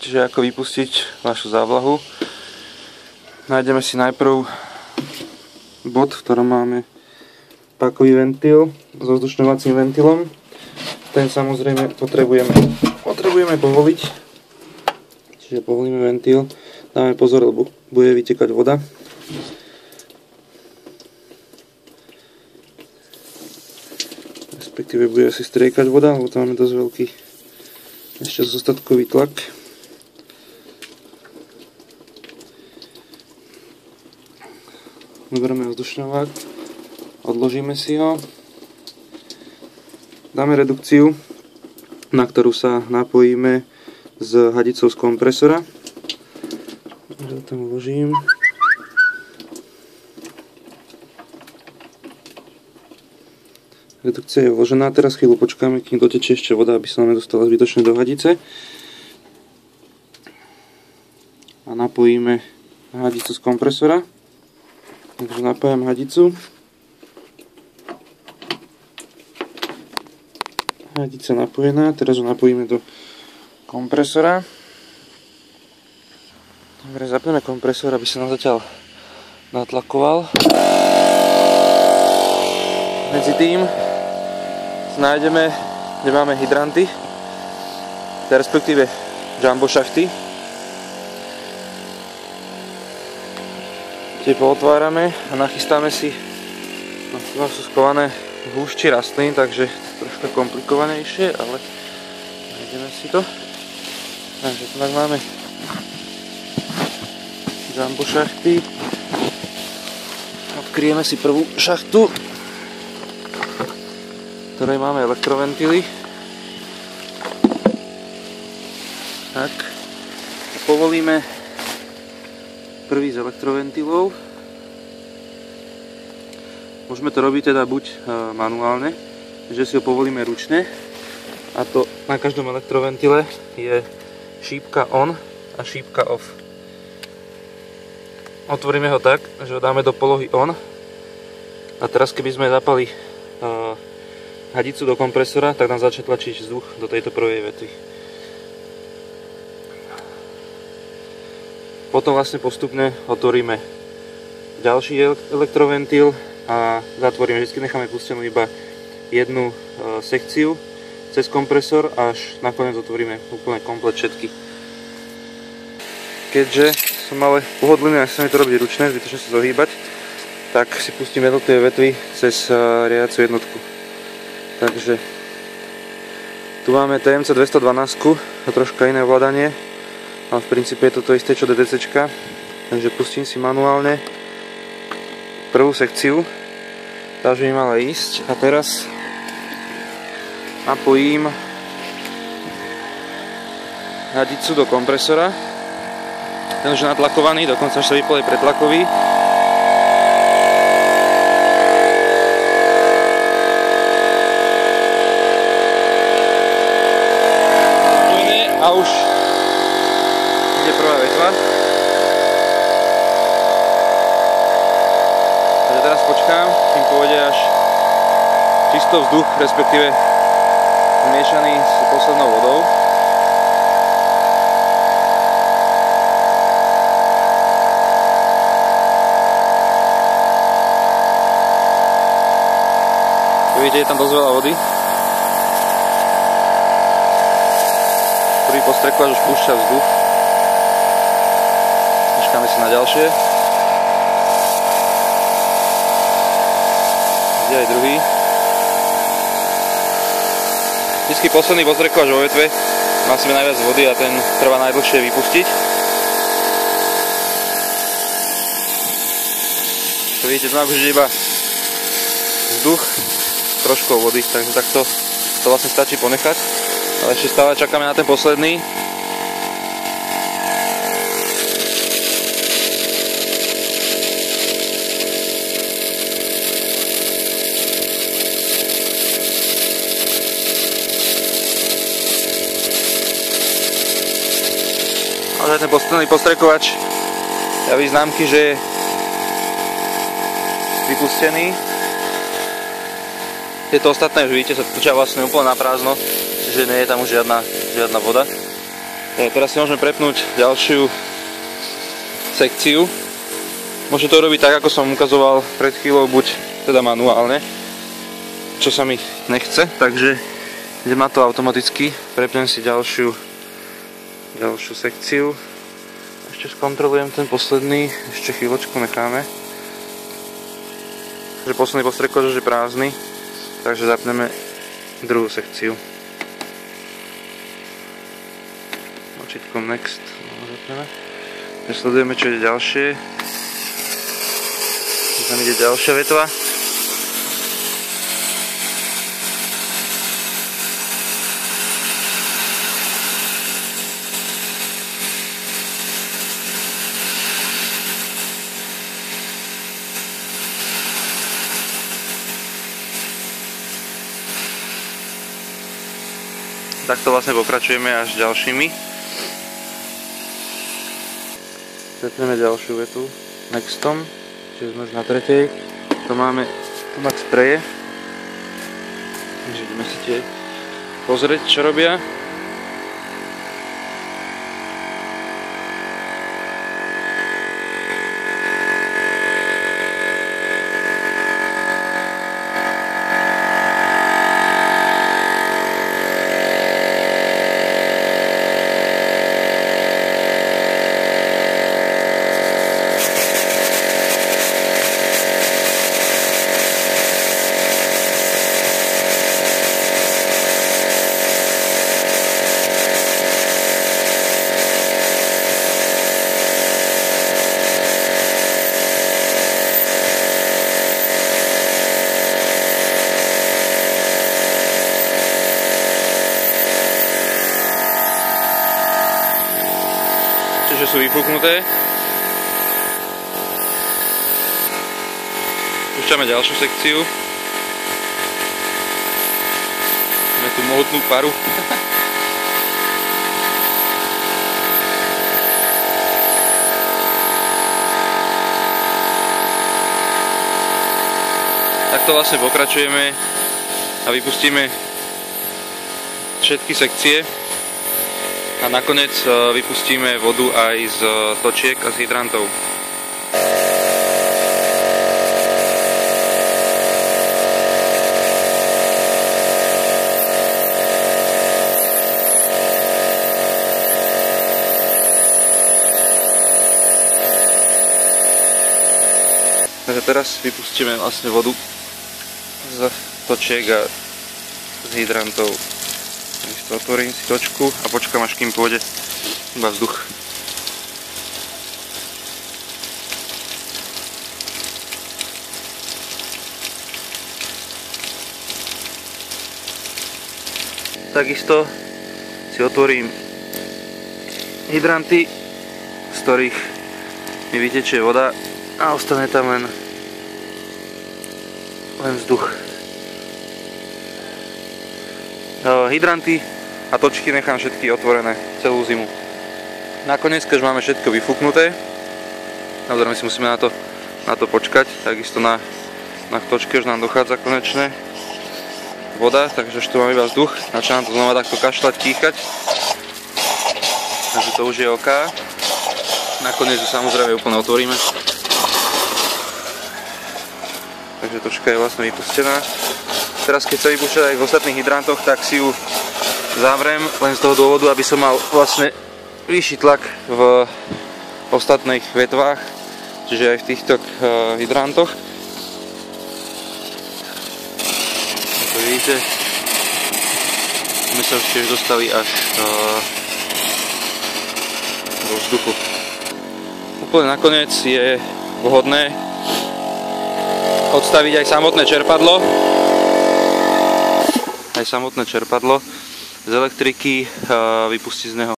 Čiže ako vypustiť našu závlahu. Nájdeme si najprv bod, v ktorom máme pákový ventil s vzdušňovacím ventilom. Ten samozrejme potrebujeme povoliť. Čiže povolíme ventil. Dáme pozor, lebo bude vytekať voda. Respektíve bude asi striekať voda, lebo tam máme dosť veľký ešte zostatkový tlak. Zoberieme vzdušňovák, odložíme si ho, dáme redukciu, na ktorú sa napojíme s hadicou z kompresora. Ja tam vložím. Redukcia je vložená, teraz chvíľu počkáme, kým dotečie ešte voda, aby sa nám nedostala zbytočne do hadice. A napojíme hadicu z kompresora. Takže napájam hadicu. Hadica napojená, teraz ho napojíme do kompresora. Dobre, zapneme kompresor, aby sa nám zatiaľ natlakoval. Medzi tým nájdeme, kde máme hydranty, respektíve jumbo šachty. Tie pootvárame a nachystáme si, tu sú skované húšti rastlín, takže troška komplikovanejšie, ale nájdeme si to. Takže tu máme jumbo šachty. Odkryjeme si prvú šachtu, v ktorej máme elektroventily. Tak, povolíme prvý z elektroventilov. Môžeme to robiť teda buď manuálne, že si ho povolíme ručne, a to na každom elektroventile je šípka on a šípka off. Otvoríme ho tak, že ho dáme do polohy on, a teraz keby sme zapali hadicu do kompresora, tak nám začne tlačiť vzduch do tejto prvej vetvy. Potom vlastne postupne otvoríme ďalší elektroventil a zatvoríme. Vždy necháme pustenú iba jednu sekciu cez kompresor, až nakoniec otvoríme úplne komplet všetky. Keďže som ale pohodlný a sa mi to robiť ručne, zbytočne sa zohýbať, tak si pustím jednotlivé vetvy cez riadiacu jednotku. Takže tu máme TMC 212, to troška iné ovládanie. Ale v princípe je to isté čo DDCčka, takže pustím si manuálne prvú sekciu, tá už by mala ísť, a teraz napojím hadicu do kompresora, ten už je natlakovaný, dokonca až sa vypol aj pretlakový. A už prvá vetva. Takže teraz počkám, kým pôjde až čisto vzduch, respektíve zmiešaný s poslednou vodou. Vidíte, je tam dosť veľa vody. Prvý postrekovač už púšťa vzduch. Počkáme si na ďalšie. Kde aj druhý. Vždycky posledný postrekovač vo vetve má v sebe najviac vody a ten trvá najdlhšie vypustiť. Vidíte, znamená, že iba vzduch s troškou vody, takže takto to vlastne stačí ponechať. Ale ešte stále čakáme na ten posledný. Ale ten posledný postrekovač javí známky, že je vypustený. Tieto ostatné už vidíte, sa točia vlastne úplne na prázdno, čiže nie je tam už žiadna voda. Teraz si môžeme prepnúť ďalšiu sekciu. Môžete to robiť tak, ako som ukazoval pred chvíľou, buď teda manuálne, čo sa mi nechce, takže idem na to automaticky. Prepnem si ďalšiu sekciu. Ešte skontrolujem ten posledný, ešte chvíľočku necháme. Takže posledný postrekoč je prázdny, takže zapneme druhú sekciu. Tlačítkom Next zapneme. Sledujeme, čo ide ďalšie. Tam ide ďalšia vetva. Takto vlastne pokračujeme až ďalšími. Prepneme ďalšiu vetu Nextom, čiže sme už na tretej. To máme Max spreje. Takže ideme si tie pozrieť, čo robia. Čiže sú vyfúknuté. Púšťame ďalšiu sekciu. Máme tu módnu paru. Takto vlastne pokračujeme a vypustíme všetky sekcie. A nakoniec vypustíme vodu aj z točiek a z hydrantov. Takže teraz vypustíme vlastne vodu z točiek a z hydrantov. Otvorím si točku a počkám, až kým pôjde iba vzduch. Takisto si otvorím hydranty, z ktorých mi vytečie voda a ostane tam len vzduch. Hydranty a točky nechám všetky otvorené celú zimu. Nakoniec, keď máme všetko vyfúknuté, samozrejme si musíme na to počkať, takisto na točke už nám dochádza konečne voda, takže už tu máme iba vzduch, začína to znova takto kašľať, kýchať, takže to už je OK. Nakoniec ju samozrejme úplne otvoríme, takže točka je vlastne vypustená. Teraz keď sa vypúšťa aj v ostatných hydrantoch, tak si ju zavriem len z toho dôvodu, aby som mal vlastne vyšší tlak v ostatných vetvách, čiže aj v týchto hydrantoch. Ako vidíte, my sa už tiež dostali až do vzduchu. Úplne nakoniec je vhodné odstaviť aj samotné čerpadlo z elektriky, vypustiť z neho